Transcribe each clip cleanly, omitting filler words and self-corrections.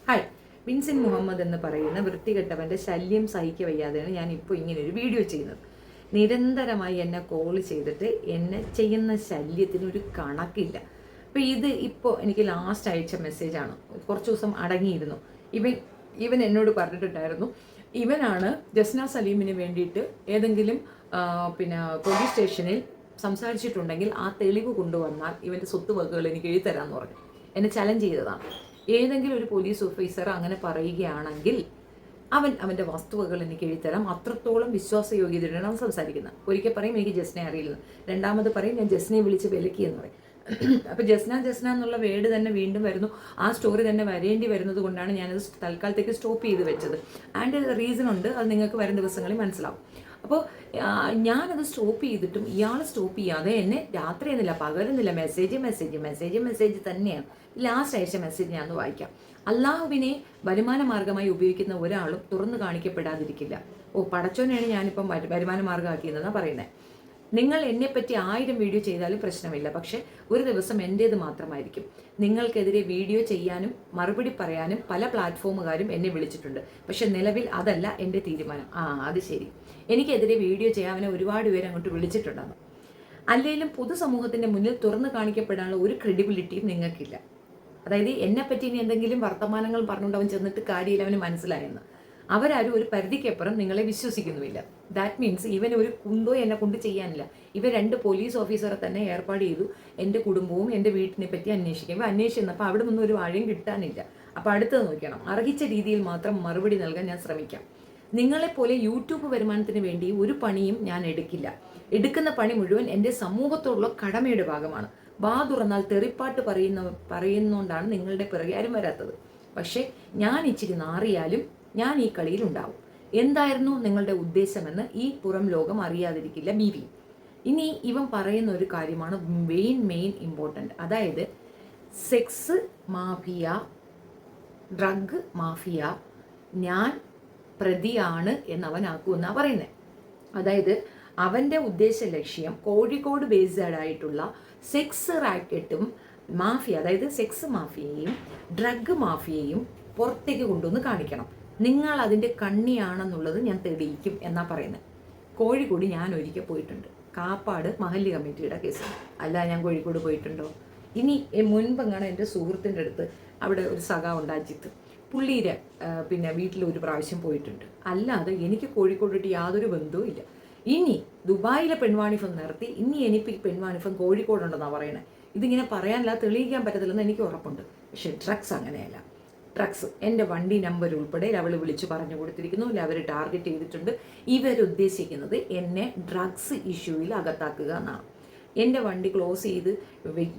Hi, Vincent Muhammad എന്ന് പറയുന്ന വൃത്തികെട്ടവൻ്റെ ശല്യം സഹിക്കുക വയ്യാതെയാണ് ഞാൻ ഇപ്പോൾ ഇങ്ങനെ ഒരു വീഡിയോ ചെയ്യുന്നത്. നിരന്തരമായി എന്നെ കോൾ ചെയ്തിട്ട് എന്നെ ചെയ്യുന്ന ശല്യത്തിന് ഒരു കണക്കില്ല. അപ്പോൾ ഇപ്പോൾ എനിക്ക് ലാസ്റ്റ് അയച്ച മെസ്സേജാണ്. കുറച്ച് ദിവസം അടങ്ങിയിരുന്നു. ഇവൻ എന്നോട് പറഞ്ഞിട്ടുണ്ടായിരുന്നു, ഇവനാണ് ജസ്ന സലീമിന് വേണ്ടിയിട്ട് ഏതെങ്കിലും പോലീസ് സ്റ്റേഷനിൽ സംസാരിച്ചിട്ടുണ്ടെങ്കിൽ ആ തെളിവ് കൊണ്ടുവന്നാൽ ഇവൻ്റെ സ്വത്തുവകകൾ എനിക്ക് എഴുതിത്തരാമെന്ന് പറഞ്ഞു. എന്നെ ചലഞ്ച് ചെയ്തതാണ്. ഏതെങ്കിലും ഒരു പോലീസ് ഓഫീസർ അങ്ങനെ പറയുകയാണെങ്കിൽ അവൻ്റെ വസ്തുവകൾ എനിക്ക് എഴുതിത്തരാം. അത്രത്തോളം വിശ്വാസയോഗ്യതയാണ് അവൻ സംസാരിക്കുന്നത്. ഒരിക്കൽ പറയും എനിക്ക് ജസ്നെ അറിയില്ല, രണ്ടാമത് പറയും ഞാൻ ജസ്നെ വിളിച്ച് വിലക്കിയെന്ന് പറയും. അപ്പോൾ ജസ്ന എന്നുള്ള വേർഡ് തന്നെ വീണ്ടും വരുന്നു. ആ സ്റ്റോറി തന്നെ വരേണ്ടി വരുന്നത് കൊണ്ടാണ് ഞാനത് തൽക്കാലത്തേക്ക് സ്റ്റോപ്പ് ചെയ്ത് വെച്ചത്. ആൻഡ് റീസൺ ഉണ്ട്, അത് നിങ്ങൾക്ക് വരും ദിവസങ്ങളിൽ മനസ്സിലാവും. അപ്പോൾ ഞാനത് സ്റ്റോപ്പ് ചെയ്തിട്ടും ഇയാൾ സ്റ്റോപ്പ് ചെയ്യാതെ എന്നെ രാത്രി എന്നില്ല പകരുന്നില്ല, മെസ്സേജ് തന്നെയാണ്. ലാസ്റ്റ് അയച്ച മെസ്സേജ് ഞാൻ ഒന്ന് വായിക്കാം. അള്ളാഹുവിനെ വരുമാന മാർഗമായി ഉപയോഗിക്കുന്ന ഒരാളും തുറന്നു കാണിക്കപ്പെടാതിരിക്കില്ല. പടച്ചോനെയാണ് ഞാനിപ്പം വരുമാന മാർഗമാക്കിയെന്നാണ് പറയുന്നത്. നിങ്ങൾ എന്നെപ്പറ്റി 1000 വീഡിയോ ചെയ്താലും പ്രശ്നമില്ല, പക്ഷെ ഒരു ദിവസം എൻ്റേത് മാത്രമായിരിക്കും. നിങ്ങൾക്കെതിരെ വീഡിയോ ചെയ്യാനും മറുപടി പറയാനും പല പ്ലാറ്റ്ഫോമുകാരും എന്നെ വിളിച്ചിട്ടുണ്ട്. പക്ഷെ നിലവിൽ അതല്ല എൻ്റെ തീരുമാനം. അത് ശരി, എനിക്കെതിരെ വീഡിയോ ചെയ്യാൻ ഒരുപാട് പേര് അങ്ങോട്ട് വിളിച്ചിട്ടുണ്ടെന്ന്. അല്ലെങ്കിലും പൊതുസമൂഹത്തിൻ്റെ മുന്നിൽ തുറന്നു കാണിക്കപ്പെടാനുള്ള ഒരു ക്രെഡിബിലിറ്റിയും നിങ്ങൾക്കില്ല. അതായത് എന്നെപ്പറ്റി ഇനി എന്തെങ്കിലും വർത്തമാനങ്ങൾ പറഞ്ഞുകൊണ്ട് അവൻ ചെന്നിട്ട് കാര്യമില്ല, അവന് മനസ്സിലായെന്ന്. അവരാരും ഒരു പരിധിക്കപ്പുറം നിങ്ങളെ വിശ്വസിക്കുന്നുമില്ല. ദാറ്റ് മീൻസ് ഇവന് ഒരു കുന്തോ എന്നെ കൊണ്ട് ചെയ്യാനില്ല. ഇവ 2 പോലീസ് ഓഫീസറെ തന്നെ ഏർപ്പാട് ചെയ്തു എൻ്റെ കുടുംബവും എൻ്റെ വീട്ടിനെ പറ്റി അന്വേഷിക്കുമ്പോൾ അന്വേഷിച്ചപ്പോൾ അവിടെ നിന്നും ഒരു വഴിയും കിട്ടാനില്ല. അപ്പോൾ അടുത്തത് നോക്കണം. അർഹിച്ച രീതിയിൽ മാത്രം മറുപടി നൽകാൻ ഞാൻ ശ്രമിക്കാം. നിങ്ങളെപ്പോലെ യൂട്യൂബ് വരുമാനത്തിന് വേണ്ടി ഒരു പണിയും ഞാൻ എടുക്കില്ല. എടുക്കുന്ന പണി മുഴുവൻ എൻ്റെ സമൂഹത്തോടുള്ള കടമയുടെ ഭാഗമാണ്. വാ തുറന്നാൽ തെറിപ്പാട്ട് പറയുന്നോണ്ടാണ് നിങ്ങളുടെ പിറകെ ആരും വരാത്തത്. പക്ഷേ ഞാൻ ഇച്ചിരി നാറിയാലും ഞാൻ ഈ കളിയിൽ ഉണ്ടാവും. എന്തായിരുന്നു നിങ്ങളുടെ ഉദ്ദേശമെന്ന് ഈ പുറം ലോകം അറിയാതിരിക്കില്ല. ബീവി ഇനി ഇവൻ പറയുന്ന ഒരു കാര്യമാണ് മെയിൻ ഇമ്പോർട്ടൻ്റ്. അതായത് സെക്സ് മാഫിയ, ഡ്രഗ് മാഫിയ ഞാൻ പ്രതിയാണ് എന്നവനാക്കുമെന്നാണ് പറയുന്നത്. അതായത് അവൻ്റെ ഉദ്ദേശ ലക്ഷ്യം കോഴിക്കോട് ബേസ്ഡ് ആയിട്ടുള്ള സെക്സ് റാക്കറ്റും മാഫിയ, അതായത് സെക്സ് മാഫിയയും ഡ്രഗ് മാഫിയയും പുറത്തേക്ക് കൊണ്ടുവന്ന് കാണിക്കണം. നിങ്ങൾ അതിൻ്റെ കണ്ണിയാണെന്നുള്ളത് ഞാൻ തെളിയിക്കും എന്നാ പറയുന്നത്. കോഴിക്കോട് ഞാൻ ഒരിക്കൽ പോയിട്ടുണ്ട്. കാപ്പാട് മഹല്ല് കമ്മിറ്റിയുടെ കേസ്. അല്ല, ഞാൻ കോഴിക്കോട് പോയിട്ടുണ്ടോ? ഇനി മുൻപെങ്ങാണ് എൻ്റെ സുഹൃത്തിൻ്റെ അടുത്ത് അവിടെ ഒരു സഖാവുണ്ട്, അജിത്ത്. പുള്ളിയുടെ വീട്ടിൽ ഒരു പ്രാവശ്യം പോയിട്ടുണ്ട്. അല്ലാതെ എനിക്ക് കോഴിക്കോടിട്ട് യാതൊരു ബന്ധവും ഇല്ല. ഇനി ദുബായിലെ പെൺവാണിഫം നിർത്തി ഇനി എനിക്ക് പെൺവാണിഫം കോഴിക്കോടുണ്ടെന്നാണ് പറയുന്നത്. ഇതിങ്ങനെ പറയാനല്ല, തെളിയിക്കാൻ പറ്റത്തില്ലെന്ന് എനിക്ക് ഉറപ്പുണ്ട്. പക്ഷെ ഡ്രഗ്സ് അങ്ങനെയല്ല. ഡ്രഗ്സ് എൻ്റെ വണ്ടി നമ്പർ ഉൾപ്പെടെ അവൾ വിളിച്ച് പറഞ്ഞു കൊടുത്തിരിക്കുന്നു. അവർ ടാർഗറ്റ് ചെയ്തിട്ടുണ്ട്. ഇവരുദ്ദേശിക്കുന്നത് എന്നെ ഡ്രഗ്സ് ഇഷ്യൂവിൽ അകത്താക്കുക എന്നാണ്. എൻ്റെ വണ്ടി ക്ലോസ് ചെയ്ത്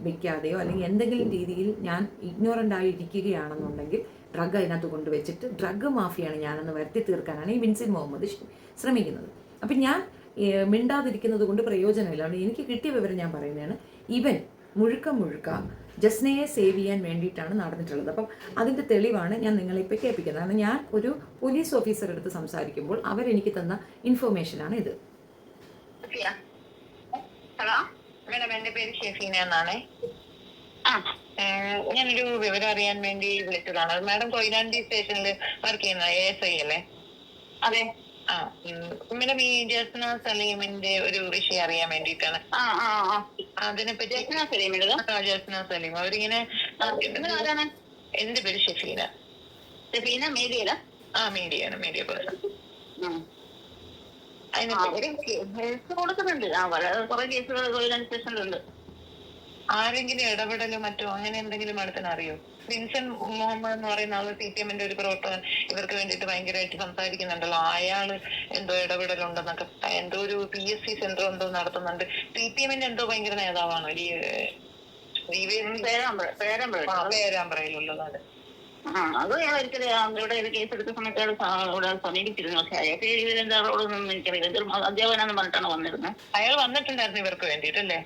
വെക്കാതെയോ അല്ലെങ്കിൽ എന്തെങ്കിലും രീതിയിൽ ഞാൻ ഇഗ്നോറൻ്റ് ആയിരിക്കുകയാണെന്നുണ്ടെങ്കിൽ ഡ്രഗ് അതിനകത്ത് കൊണ്ടുവച്ചിട്ട് ഡ്രഗ് മാഫിയാണ് ഞാനെന്ന് വരുത്തി തീർക്കാനാണ് ഈ വിൻസെന്റ് മുഹമ്മദ് ശ്രമിക്കുന്നത്. അപ്പം ഞാൻ മിണ്ടാതിരിക്കുന്നത് കൊണ്ട് പ്രയോജനമില്ല. എനിക്ക് കിട്ടിയ വിവരം ഞാൻ പറയുന്നതാണ്. ഇവൻ മുഴുക്ക ജസ്നയെ സേവ് ചെയ്യാൻ വേണ്ടിയിട്ടാണ് നടന്നിട്ടുള്ളത്. അപ്പം അതിൻ്റെ തെളിവാണ് ഞാൻ നിങ്ങളിപ്പോൾ കേൾപ്പിക്കുന്നത്. കാരണം ഞാൻ ഒരു പോലീസ് ഓഫീസറെ അടുത്ത് സംസാരിക്കുമ്പോൾ അവരെനിക്ക് തന്ന ഇൻഫോർമേഷനാണ് ഇത്. ഹലോ മേഡം, എൻ്റെ പേര് ഷെഫീന എന്നാണ്. ഞാനൊരു വിവരം അറിയാൻ വേണ്ടി വിളിച്ചതാണ്. മാഡം കൊയിലാണ്ടി സ്റ്റേഷനിൽ വർക്ക് ചെയ്യുന്ന ASI അല്ലേ? അതെ. മേഡം, ഈ ജസ്ന സലീമിന്റെ ഒരു വിഷയം അറിയാൻ വേണ്ടിയിട്ടാണ്. അതിനെപ്പറ്റി ജസ്ന സലീം അവരിങ്ങനെ, എന്റെ പേര് ഷെഫീന. Media person. കൊടുക്കുന്നുണ്ട്. കുറെ കേസുകൾ കൊയിലാണ്ടി സ്റ്റേഷനിലുണ്ട്. ആരെങ്കിലും ഇടപെടലോ മറ്റോ അങ്ങനെ എന്തെങ്കിലും അടുത്തിന് അറിയോ? വിൻസെന്റ് മുഹമ്മദ് എന്ന് പറയുന്ന ആള് CPM-ന്റെ ഒരു പ്രവർത്തകൻ ഇവർക്ക് വേണ്ടിയിട്ട് ഭയങ്കരമായിട്ട് സംസാരിക്കുന്നുണ്ടല്ലോ. അയാള് എന്തോ ഇടപെടലുണ്ടെന്നൊക്കെ, എന്തോ ഒരു PSC സെന്റർ എന്തോ നടത്തുന്നുണ്ട്. CPM-ന്റെ എന്തോ ഭയങ്കര നേതാവാണോ പേരാമ്പ്രയിലുള്ളതാണ്. അത് ഞാൻ ഒരിക്കലും ഇവിടെ കേസ് എടുത്ത സമയത്ത് ഇവിടെ സമീപിച്ചിരുന്നു. പക്ഷെ അയാൾക്ക് ഇതിലെന്താണോടൊന്നും എനിക്കറിയില്ല. എന്തൊരു അധ്യാപനാന്ന് പറഞ്ഞിട്ടാണ് വന്നിരുന്നത്. അയാൾ വന്നിട്ടുണ്ടായിരുന്നു ഇവർക്ക് വേണ്ടിയിട്ടല്ലേ?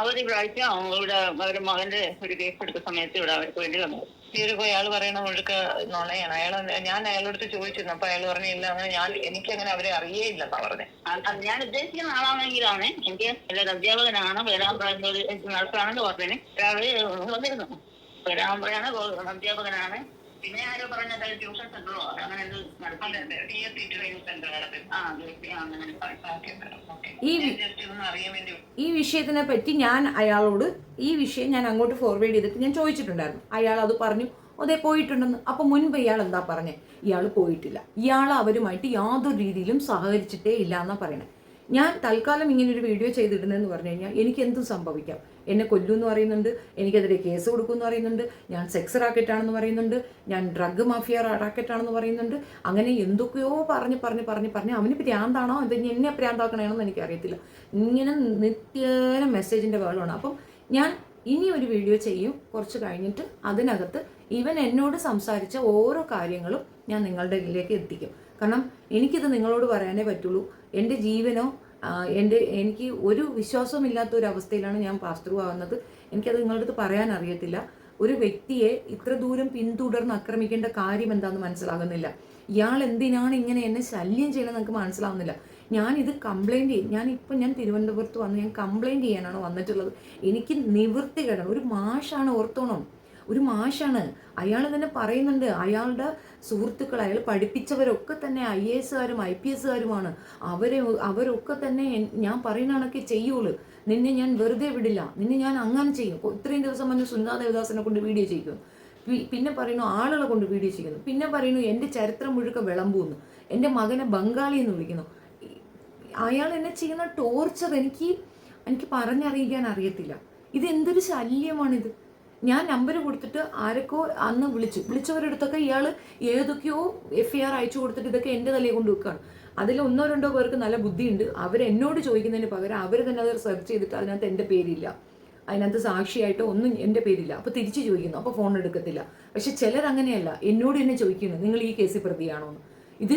ഒരു പ്രാവശ്യം ഇവിടെ അവരുടെ മകന്റെ ഒരു കേസ് എടുത്ത സമയത്ത് ഇവിടെ അവർക്ക് വേണ്ടി വന്നത്. ഈ ഒരു അയാൾ പറയണ മുഴുക്ക നുണയാണ്. ഞാൻ അയാളോട് ചോദിച്ചിരുന്നു. അപ്പൊ അയാൾ പറഞ്ഞില്ല, എനിക്കങ്ങനെ അവരെ അറിയേയില്ലെന്നാ പറഞ്ഞത്. ഞാൻ ഉദ്ദേശിക്കുന്ന ആളാണെങ്കിലാണ് എനിക്ക് എല്ലാവരും അധ്യാപകനാണ്, പേരാമ്പ്രാണെന്ന് പറഞ്ഞതിന് ഒരാള് വന്നിരുന്നു. പേരാമ്പ്രയാണ്, അധ്യാപകനാണ്, പിന്നെ ആരോ പറഞ്ഞത് ട്യൂഷൻ സെന്ററോ അങ്ങനെ എന്ത് നടത്തി ട്രെയിനിങ് സെന്റർ നടത്തി. അങ്ങനെ ഓക്കെ മാഡം, ഓക്കെ. ഈ ഞാൻ ജസ്റ്റ് ഇതൊന്ന് അറിയാൻ വേണ്ടി. ഈ വിഷയത്തിനെ പറ്റി ഞാൻ അയാളോട് ഈ വിഷയം ഞാൻ അങ്ങോട്ട് ഫോർവേഡ് ചെയ്തിട്ട് ഞാൻ ചോദിച്ചിട്ടുണ്ടായിരുന്നു. അയാൾ അത് പറഞ്ഞു അതേ പോയിട്ടുണ്ടെന്ന്. അപ്പൊ മുൻപ് ഇയാൾ എന്താ പറഞ്ഞേ? ഇയാൾ പോയിട്ടില്ല, ഇയാൾ അവരുമായിട്ട് യാതൊരു രീതിയിലും സഹകരിച്ചിട്ടേ ഇല്ല എന്നാ പറയണേ. ഞാൻ തൽക്കാലം ഇങ്ങനെ ഒരു വീഡിയോ ചെയ്തിടുന്നതെന്ന് പറഞ്ഞു കഴിഞ്ഞാൽ എനിക്ക് എന്തും സംഭവിക്കാം. എന്നെ കൊല്ലുമെന്ന് പറയുന്നുണ്ട്, എനിക്കെതിരെ കേസ് കൊടുക്കുമെന്ന് പറയുന്നുണ്ട്, ഞാൻ സെക്സ് റാക്കറ്റാണെന്ന് പറയുന്നുണ്ട്, ഞാൻ ഡ്രഗ് മാഫിയ റാക്കറ്റാണെന്ന് പറയുന്നുണ്ട്. അങ്ങനെ എന്തൊക്കെയോ പറഞ്ഞ് അവന് ഭ്രാന്താണോ ഇത് എന്നെ ഭ്രാന്താക്കണമെന്ന് എനിക്കറിയത്തില്ല. ഇങ്ങനെ നിത്യേന മെസ്സേജിൻ്റെ വേളമാണ്. അപ്പം ഞാൻ ഇനി ഒരു വീഡിയോ ചെയ്യും കുറച്ച് കഴിഞ്ഞിട്ട്. അതിനകത്ത് ഇവൻ എന്നോട് സംസാരിച്ച ഓരോ കാര്യങ്ങളും ഞാൻ നിങ്ങളുടെ ഇതിലേക്ക് എത്തിക്കും. കാരണം എനിക്കിത് നിങ്ങളോട് പറയാനേ പറ്റുള്ളൂ. എൻ്റെ ജീവനോ എനിക്ക് ഒരു വിശ്വാസവും ഇല്ലാത്ത ഒരു അവസ്ഥയിലാണ് ഞാൻ പാസ് ത്രൂ ആവുന്നത്. എനിക്കത് നിങ്ങളുടെ അടുത്ത് പറയാൻ അറിയത്തില്ല. ഒരു വ്യക്തിയെ ഇത്ര ദൂരം പിന്തുടർന്ന് ആക്രമിക്കേണ്ട കാര്യം എന്താണെന്ന് മനസ്സിലാകുന്നില്ല. ഇയാൾ എന്തിനാണ് ഇങ്ങനെ എന്നെ ശല്യം ചെയ്യണമെന്ന് എനിക്ക് മനസ്സിലാവുന്നില്ല. ഞാനിത് കംപ്ലൈൻറ്റ് ചെയ്യും. ഞാൻ തിരുവനന്തപുരത്ത് വന്ന് ഞാൻ കംപ്ലൈൻറ്റ് ചെയ്യാനാണ് വന്നിട്ടുള്ളത്. എനിക്ക് നിവൃത്തികേടാണ്. ഒരു മാഷാണ്, ഓർത്തോണം, ഒരു മാഷാണ്. അയാൾ തന്നെ പറയുന്നുണ്ട്, അയാളുടെ സുഹൃത്തുക്കൾ, അയാൾ പഠിപ്പിച്ചവരൊക്കെ തന്നെ IAS-കാരും IPS-കാരുമാണ്. അവരൊക്കെ തന്നെ ഞാൻ പറയുന്ന കണക്കെ ചെയ്യുള്ളൂ. നിന്നെ ഞാൻ വെറുതെ വിടില്ല, നിന്നെ ഞാൻ അങ്ങനെ ചെയ്യും. ഇത്രയും ദിവസം വന്ന് സുനിതാ ദേവദാസിനെ കൊണ്ട് വീഡിയോ ചെയ്യിക്കും. പിന്നെ പറയുന്നു ആളുകളെ കൊണ്ട് വീഡിയോ ചെയ്യുന്നു. പിന്നെ പറയുന്നു എൻ്റെ ചരിത്രം മുഴുക്ക വിളമ്പൂന്ന്, എൻ്റെ മകനെ ബംഗാളി എന്ന് വിളിക്കുന്നു. അയാൾ എന്നെ ചെയ്യുന്ന ടോർച്ചർ എനിക്ക് പറഞ്ഞറിയിക്കാൻ അറിയത്തില്ല. ഇത് എന്തൊരു ശല്യമാണിത്. ഞാൻ നമ്പർ കൊടുത്തിട്ട് ആരൊക്കെ അന്ന് വിളിച്ചവരെടുത്തൊക്കെ ഇയാൾ ഏതൊക്കെയോ FIR അയച്ചു കൊടുത്തിട്ട് ഇതൊക്കെ എൻ്റെ തലയിൽ കൊണ്ട് വെക്കുകയാണ്. അതിൽ 1-2 പേർക്ക് നല്ല ബുദ്ധിയുണ്ട്. അവരെന്നോട് ചോദിക്കുന്നതിന് പകരം അവർ തന്നെ അത് സെർച്ച് ചെയ്തിട്ട് അതിനകത്ത് എൻ്റെ പേരില്ല, അതിനകത്ത് സാക്ഷിയായിട്ടോ ഒന്നും എൻ്റെ പേരില്ല. അപ്പോൾ തിരിച്ച് ചോദിക്കുന്നു, അപ്പോൾ ഫോൺ എടുക്കത്തില്ല. പക്ഷെ ചിലരങ്ങനെയല്ല, എന്നോട് തന്നെ ചോദിക്കുന്നു നിങ്ങൾ ഈ കേസിൽ പ്രതിയാണോ എന്ന്. ഇത്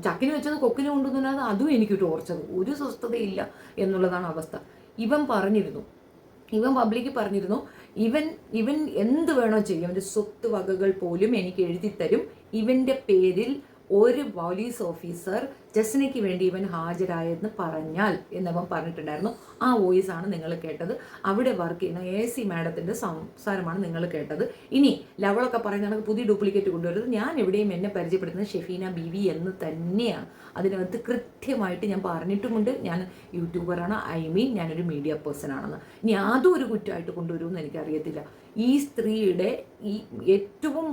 ചക്കിന് വെച്ചത് കൊക്കിന് കൊണ്ടുവന്നാൽ അതും എനിക്ക് ടോർച്ചർ, ഒരു സ്വസ്ഥതയില്ല എന്നുള്ളതാണ് അവസ്ഥ. ഇവൻ പബ്ലിക്ക് പറഞ്ഞിരുന്നു, ഇവൻ എന്ത് വേണോ ചെയ്യും, അവൻ്റെ സ്വത്ത് വകകൾ പോലും എനിക്ക് എഴുതിത്തരും. ഇവൻ്റെ പേരിൽ ഒരു പോലീസ് ഓഫീസർ ജസ്നയ്ക്ക് വേണ്ടി ഇവൻ ഹാജരായെന്ന് പറഞ്ഞാൽ എന്നവൻ പറഞ്ഞിട്ടുണ്ടായിരുന്നു. ആ വോയിസ് ആണ് നിങ്ങൾ കേട്ടത്. അവിടെ വർക്ക് ചെയ്യുന്ന AC മാഡത്തിൻ്റെ സംസാരമാണ് നിങ്ങൾ കേട്ടത്. ഇനി ലവളൊക്കെ പറയുന്ന പുതിയ ഡ്യൂപ്ലിക്കേറ്റ് കൊണ്ടുവരുന്നത്, ഞാൻ എവിടെയും എന്നെ പരിചയപ്പെടുത്തുന്നത് ഷെഫീന ബീവി എന്ന് തന്നെയാണ്. അതിനകത്ത് കൃത്യമായിട്ട് ഞാൻ പറഞ്ഞിട്ടുമുണ്ട്, ഞാൻ യൂട്യൂബറാണ്, ഞാനൊരു മീഡിയ പേഴ്സൺ ആണെന്ന്. ഇനി അതും ഒരു കുറ്റമായിട്ട് കൊണ്ടുവരുമെന്ന് എനിക്കറിയത്തില്ല. ഈ സ്ത്രീയുടെ ഈ ഏറ്റവും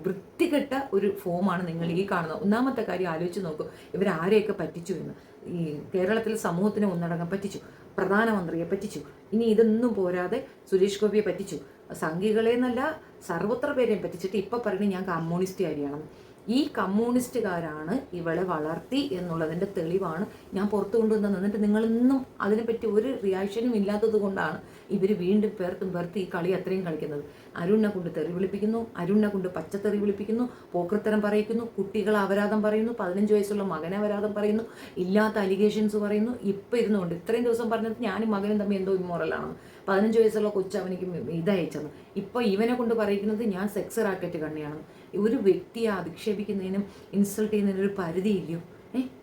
വൃത്തികെട്ട ഒരു ഫോമാണ് നിങ്ങൾ ഈ കാണുന്നത്. ഒന്നാമത്തെ കാര്യം ആലോചിച്ച് നോക്കൂ, ഇവരാരെയൊക്കെ പറ്റിച്ചു എന്ന്. ഈ കേരളത്തിലെ സമൂഹത്തിനെ ഒന്നടങ്കം പറ്റിച്ചു, പ്രധാനമന്ത്രിയെ പറ്റിച്ചു, ഇനി ഇതൊന്നും പോരാതെ സുരേഷ് ഗോപിയെ പറ്റിച്ചു, സംഘികളെ എന്നല്ല സർവത്ര പേരെയും പറ്റിച്ചിട്ട് ഇപ്പം പറയുന്നത് ഞാൻ കമ്മ്യൂണിസ്റ്റുകാരിയാണെന്ന്. ഈ കമ്മ്യൂണിസ്റ്റുകാരാണ് ഇവളെ വളർത്തി എന്നുള്ളതിൻ്റെ തെളിവാണ് ഞാൻ പുറത്തു കൊണ്ടുവന്നത്. എന്നിട്ട് നിങ്ങളൊന്നും അതിനെപ്പറ്റി ഒരു റിയാക്ഷനും ഇല്ലാത്തത് കൊണ്ടാണ് ഇവർ വീണ്ടും പേർത്ത് ഈ കളി അത്രയും കളിക്കുന്നത്. അരുണിനെ കൊണ്ട് തെറി വിളിപ്പിക്കുന്നു, അരുണിനെ കൊണ്ട് പച്ചത്തെറി വിളിപ്പിക്കുന്നു, പോക്കൃത്തരം പറയിക്കുന്നു, കുട്ടികളെ അപരാധം പറയുന്നു, 15 വയസ്സുള്ള മകനെ അപരാധം പറയുന്നു, ഇല്ലാത്ത അലിഗേഷൻസ് പറയുന്നു. ഇപ്പം ഇരുന്നുകൊണ്ട് ഇത്രയും ദിവസം പറഞ്ഞത് ഞാനും മകനും തമ്മിൽ എന്തോ ഇമ്മോറലാണെന്ന്, 15 വയസ്സുള്ള കൊച്ചവനിക്ക് ഇതയച്ചെന്ന്. ഇപ്പോൾ ഇവനെ കൊണ്ട് പറയിക്കുന്നത് ഞാൻ സെക്സ് റാക്കറ്റ് കണ്ണിയാണെന്ന്. ഒരു വ്യക്തിയെ അധിക്ഷേപിക്കുന്നതിനും ഇൻസൾട്ട് ചെയ്യുന്നതിനും ഒരു പരിധിയില്ലയോ?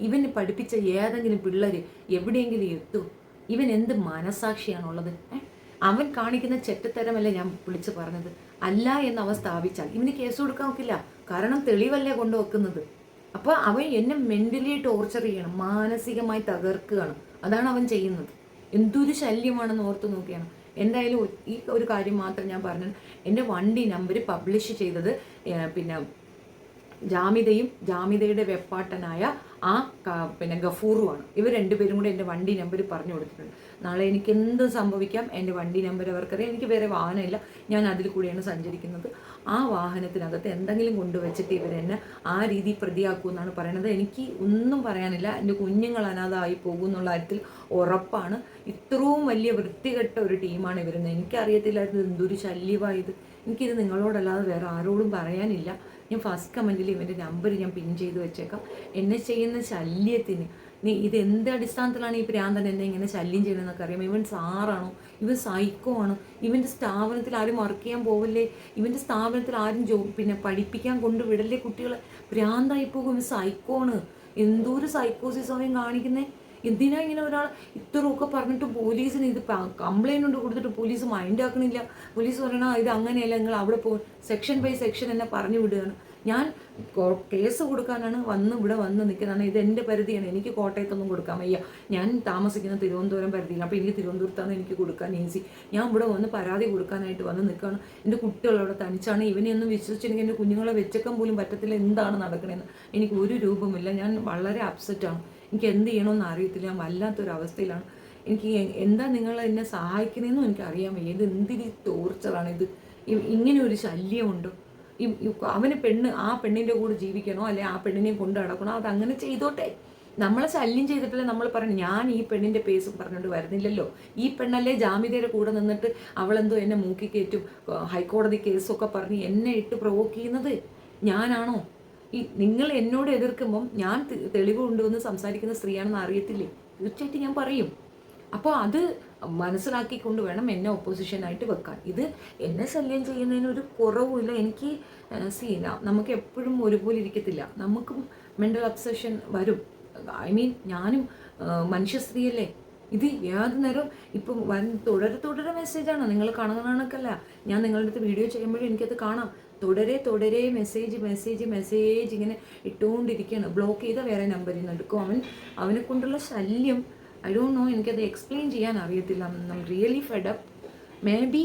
ഇവന് പഠിപ്പിച്ച ഏതെങ്കിലും പിള്ളേർ എവിടെയെങ്കിലും എത്തും? ഇവൻ എന്ത് മനസാക്ഷിയാണുള്ളത്? അവൻ കാണിക്കുന്ന ചെറ്റത്തരമല്ലേ ഞാൻ വിളിച്ച് പറഞ്ഞത്. അല്ല എന്ന് അവൻ സ്ഥാപിച്ചാൽ ഇവന് കേസ് കൊടുക്കാൻ നോക്കില്ല, കാരണം തെളിവല്ലേ കൊണ്ടുവെക്കുന്നത്. അപ്പോൾ അവൻ എന്നെ മെൻ്റലി ടോർച്ചർ ചെയ്യണം, മാനസികമായി തകർക്കുകയാണ്. അതാണ് അവൻ ചെയ്യുന്നത്. എന്തൊരു ശല്യമാണെന്ന് ഓർത്ത് നോക്കിയാണ്. എന്തായാലും ഈ ഒരു കാര്യം മാത്രം ഞാൻ പറഞ്ഞു. എൻ്റെ വണ്ടി നമ്പർ പബ്ലിഷ് ചെയ്തത് പിന്നെ ജാമിതയുടെ വെപ്പാട്ടനായ ഗഫൂറുമാണ്. ഇവർ രണ്ടുപേരും കൂടെ എൻ്റെ വണ്ടി നമ്പർ പറഞ്ഞു കൊടുത്തിട്ടുണ്ട്. നാളെ എനിക്ക് എന്തും സംഭവിക്കാം. എൻ്റെ വണ്ടി നമ്പർ അവർക്കറിയാം. എനിക്ക് വേറെ വാഹനമില്ല, ഞാൻ അതിൽ കൂടിയാണ് സഞ്ചരിക്കുന്നത്. ആ വാഹനത്തിനകത്ത് എന്തെങ്കിലും കൊണ്ടുവച്ചിട്ട് ഇവരെന്നെ ആ രീതി പ്രതിയാക്കുമെന്നാണ് പറയണത്. എനിക്ക് ഒന്നും പറയാനില്ല. എൻ്റെ കുഞ്ഞുങ്ങൾ അനാഥമായി പോകുമെന്നുള്ള കാര്യത്തിൽ ഉറപ്പാണ്. ഇത്രയും വലിയ വൃത്തികെട്ട ഒരു ടീമാണ് ഇവരെന്ന് എനിക്കറിയത്തില്ലായിരുന്നു. എന്തൊരു ശല്യമായത്. എനിക്കിത് നിങ്ങളോടല്ലാതെ വേറെ ആരോടും പറയാനില്ല. ഞാൻ ഫസ്റ്റ് കമൻറ്റിൽ ഇവൻ്റെ നമ്പർ ഞാൻ പിൻ ചെയ്ത് വെച്ചേക്കാം. എന്നെ ചെയ്യുന്ന ശല്യത്തിന് ഇത് എന്ത് അടിസ്ഥാനത്തിലാണ് ഈ പ്രാന്തൻ എന്നെ ഇങ്ങനെ ശല്യം ചെയ്യണമെന്നൊക്കെ അറിയാം. ഇവൻ സാറാണോ? ഇവൻ സൈക്കോ ആണ്. ഇവൻ്റെ സ്ഥാപനത്തിൽ ആരും വർക്ക് ചെയ്യാൻ പോവല്ലേ? ഇവൻ്റെ സ്ഥാപനത്തിൽ ആരും പഠിപ്പിക്കാൻ കൊണ്ടുവിടല്ലേ കുട്ടികളെ? പ്രാന്തായി പോകും. ഇവൻ സൈക്കോ ആണ്. എന്തോരു സൈക്കോസിസം അവൻ കാണിക്കുന്നേ. എന്തിനാ ഇങ്ങനെ ഒരാൾ ഇത്രയൊക്കെ പറഞ്ഞിട്ട് പോലീസിന് ഇത് കംപ്ലൈൻറ്റ് കൊണ്ട് കൊടുത്തിട്ട് പോലീസ് മൈൻഡ് ആക്കണില്ല. പോലീസ് പറയണ ഇത് അങ്ങനെയല്ല, നിങ്ങൾ അവിടെ പോകും, സെക്ഷൻ ബൈ സെക്ഷൻ എന്നെ പറഞ്ഞു വിടുകയാണ്. ഞാൻ കേസ് കൊടുക്കാനാണ് ഇവിടെ വന്ന് നിൽക്കുന്നതാണ്. ഇത് എൻ്റെ പരിധിയാണ്. എനിക്ക് കോട്ടയത്തൊന്നും കൊടുക്കാൻ വയ്യ. ഞാൻ താമസിക്കുന്ന തിരുവനന്തപുരം പരിധിയിലാണ്. അപ്പോൾ എനിക്ക് തിരുവനന്തപുരത്താണ് എനിക്ക് കൊടുക്കാൻ ഈസി. ഞാൻ ഇവിടെ വന്ന് പരാതി കൊടുക്കാനായിട്ട് വന്ന് നിൽക്കുകയാണ്. എൻ്റെ കുട്ടികളവിടെ തനിച്ചാണ്. ഇവനെ ഒന്നും വിശ്വസിച്ചില്ലെങ്കിൽ എൻ്റെ കുഞ്ഞുങ്ങളെ വെച്ചേക്കാൻ പോലും പറ്റത്തില്ല. എന്താണ് നടക്കണതെന്ന് എനിക്ക് ഒരു രൂപമില്ല. ഞാൻ വളരെ അപ്സെറ്റാണ്. എനിക്ക് എന്ത് ചെയ്യണമെന്ന് അറിയത്തില്ല. ഞാൻ വല്ലാത്തൊരവസ്ഥയിലാണ്. എനിക്ക് എന്താ നിങ്ങൾ എന്നെ സഹായിക്കണമെന്നും എനിക്കറിയാൻ വയ്യ. ഇത് എന്തിരി ടോർച്ചറാണ് ഇത്. ഇങ്ങനെ ഒരു ശല്യമുണ്ടോ? അവന് ആ പെണ്ണിൻ്റെ കൂടെ ജീവിക്കണോ അല്ലെ ആ പെണ്ണിനെ കൊണ്ട് നടക്കണോ? അതങ്ങനെ ചെയ്തോട്ടെ. നമ്മളെ ശല്യം ചെയ്തിട്ടല്ലേ നമ്മൾ പറഞ്ഞു. ഞാൻ ഈ പെണ്ണിൻ്റെ പേസും പറഞ്ഞുകൊണ്ട് വരുന്നില്ലല്ലോ. ഈ പെണ്ണല്ലേ ജാമ്യതയുടെ കൂടെ നിന്നിട്ട് അവളെന്തോ എന്നെ മൂക്കി കയറ്റും, ഹൈക്കോടതി കേസൊക്കെ പറഞ്ഞ് എന്നെ ഇട്ട് പ്രൊവോക്ക് ചെയ്യുന്നത് ഞാനാണോ? നിങ്ങൾ എന്നോട് എതിർക്കുമ്പം ഞാൻ തെളിവ് കൊണ്ടുവന്ന് സംസാരിക്കുന്ന സ്ത്രീയാണെന്ന് അറിയത്തില്ലേ? തീർച്ചയായിട്ടും ഞാൻ പറയും. അപ്പോൾ അത് മനസ്സിലാക്കിക്കൊണ്ട് വേണം എന്നെ ഒപ്പോസിഷനായിട്ട് വെക്കാൻ. ഇത് എന്നെ ശല്യം ചെയ്യുന്നതിനൊരു കുറവുമില്ല. എനിക്ക് നമുക്ക് എപ്പോഴും ഒരുപോലെ ഇരിക്കത്തില്ല. നമുക്കും മെൻ്റൽ അബ്സഷൻ വരും. ഞാനും മനുഷ്യ സ്ത്രീയല്ലേ. ഇത് ഏത് നേരം ഇപ്പം തുടരെ മെസ്സേജാണ്. നിങ്ങൾ കാണുന്നതാണൊക്കെയല്ല, ഞാൻ നിങ്ങളുടെ അടുത്ത് വീഡിയോ ചെയ്യുമ്പോഴും എനിക്കത് കാണാം. തുടരെ മെസ്സേജ് ഇങ്ങനെ ഇട്ടുകൊണ്ടിരിക്കുകയാണ്. ബ്ലോക്ക് ചെയ്ത വേറെ നമ്പറിൽ നിന്ന് എടുക്കും. അവനെ കൊണ്ടുള്ള ശല്യം ഐ ഡോണ്ട് നോ. എനിക്കത് എക്സ്പ്ലെയിൻ ചെയ്യാൻ അറിയത്തില്ല. I really fed up. May be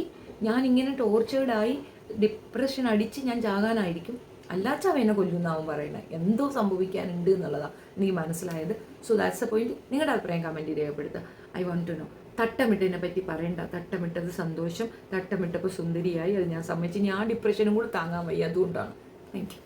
ഞാൻ ഇങ്ങനെ ടോർച്ചേർഡായി ഡിപ്രഷൻ അടിച്ച് ഞാൻ ചാകാനായിരിക്കും. അല്ലാച്ച അവനെ കൊല്ലുന്നാവും പറയണത്. എന്തോ സംഭവിക്കാനുണ്ട് എന്നുള്ളതാണ് എനിക്ക് മനസ്സിലായത്. So that's a point. നിങ്ങളുടെ അഭിപ്രായം കമൻറ്റ് രേഖപ്പെടുത്തുക. I want to know. തട്ടമിട്ടതിനെ പറ്റി പറയണ്ട. തട്ടമിട്ടത് സന്തോഷം. തട്ടമിട്ടപ്പോൾ സുന്ദരിയായി, അത് ഞാൻ സമ്മതിച്ച്. ഞാൻ ഡിപ്രഷനും കൂടെ താങ്ങാൻ വയ്യ. അതുകൊണ്ടാണ്. Thank you.